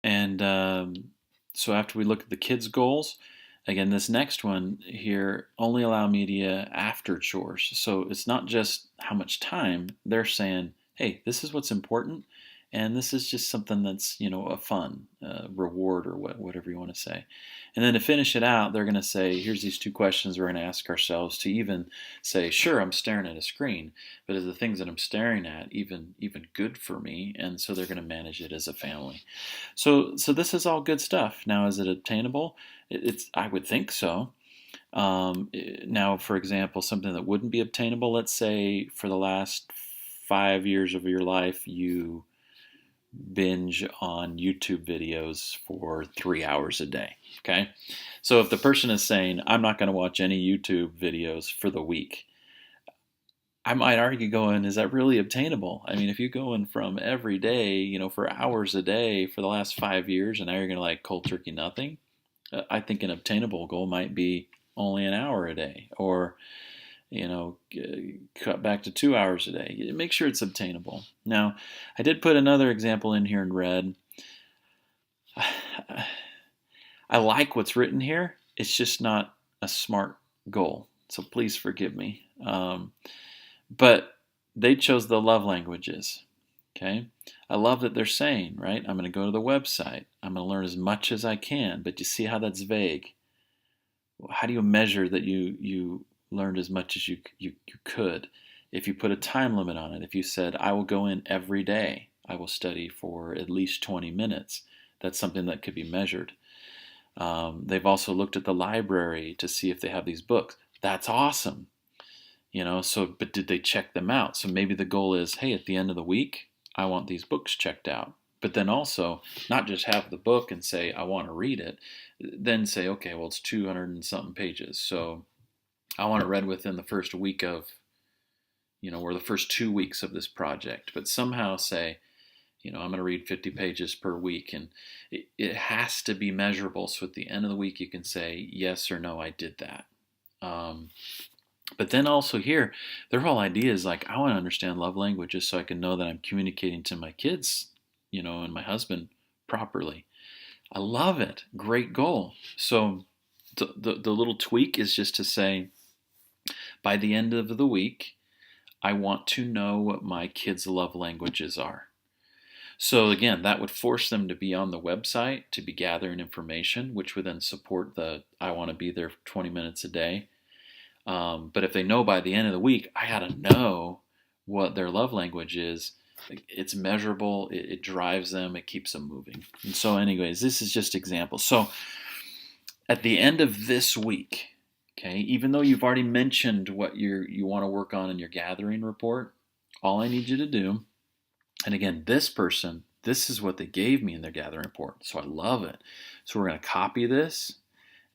And so after we look at the kids' goals, again, this next one here, only allow media after chores. So it's not just how much time. They're saying, hey, this is what's important, and this is just something that's, a fun reward or whatever you want to say. And then to finish it out, they're going to say, here's these two questions we're going to ask ourselves to even say, sure, I'm staring at a screen, but is the things that I'm staring at even good for me? And so they're going to manage it as a family. So this is all good stuff. Now, is it obtainable? It's I would think so. Now, for example, something that wouldn't be obtainable, let's say for the last 5 years of your life, you binge on YouTube videos for 3 hours a day. Okay. So if the person is saying, I'm not going to watch any YouTube videos for the week, I might argue going, is that really obtainable? I mean, if you're going from every day, for hours a day for the last 5 years, and now you're going to like cold turkey nothing, I think an obtainable goal might be only an hour a day, or cut back to 2 hours a day. Make sure it's obtainable. Now, I did put another example in here in red. I like what's written here. It's just not a smart goal, so please forgive me. But they chose the love languages. Okay, I love that they're saying, right? I'm going to go to the website. I'm going to learn as much as I can. But you see how that's vague. How do you measure that you learned as much as you could? If you put a time limit on it, if you said, I will go in every day, I will study for at least 20 minutes, that's something that could be measured. They've also looked at the library to see if they have these books. That's awesome. But did they check them out? So maybe the goal is, hey, at the end of the week, I want these books checked out. But then also, not just have the book and say, I want to read it, then say, okay, well, it's 200 and something pages. So I want it read within the first week of, or the first 2 weeks of this project. But somehow say, I'm going to read 50 pages per week. And it has to be measurable. So at the end of the week, you can say, yes or no, I did that. But then also here, their whole idea is like, I want to understand love languages so I can know that I'm communicating to my kids, and my husband properly. I love it. Great goal. So the little tweak is just to say, by the end of the week, I want to know what my kids' love languages are. So again, that would force them to be on the website, to be gathering information, which would then support the I want to be there 20 minutes a day. But if they know by the end of the week, I got to know what their love language is. It's measurable. It drives them. It keeps them moving. And so, anyways, this is just examples. So, at the end of this week, okay, even though you've already mentioned what you want to work on in your gathering report, all I need you to do, and again, this person, this is what they gave me in their gathering report. So I love it. So we're going to copy this.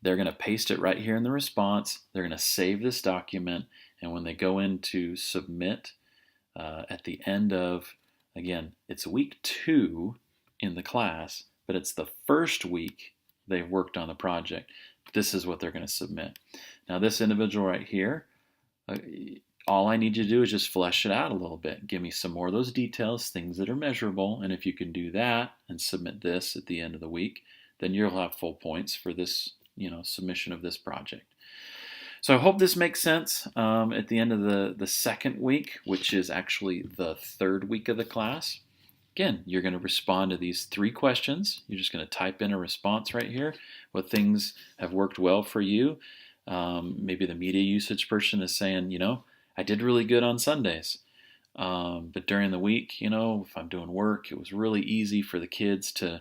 They're going to paste it right here in the response. They're going to save this document. And when they go in to submit at the end of, again, it's week 2 in the class, but it's the first week they've worked on the project. This is what they're going to submit. Now, this individual right here, all I need you to do is just flesh it out a little bit. Give me some more of those details, things that are measurable. And if you can do that and submit this at the end of the week, then you'll have full points for this, submission of this project. So I hope this makes sense. At the end of the second week, which is actually the third week of the class, again, you're going to respond to these 3 questions. You're just going to type in a response right here. What things have worked well for you? Maybe the media usage person is saying, I did really good on Sundays. But during the week, if I'm doing work, it was really easy for the kids to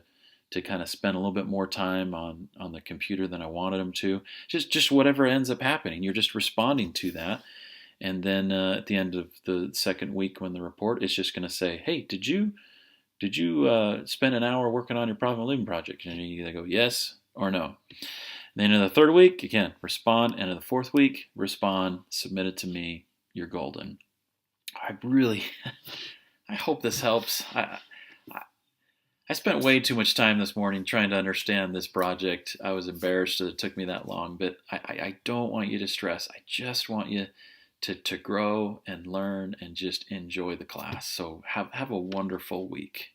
kind of spend a little bit more time on the computer than I wanted them to. Just whatever ends up happening, you're just responding to that. And then at the end of the second week, when the report is just going to say, hey, did you spend an hour working on your problem living project? And you either go yes or no. Then in the third week, again, respond. And in the fourth week, respond, submit it to me. You're golden. I hope this helps. I spent way too much time this morning trying to understand this project. I was embarrassed that it took me that long, but I don't want you to stress. I just want you to grow and learn and just enjoy the class. So have a wonderful week.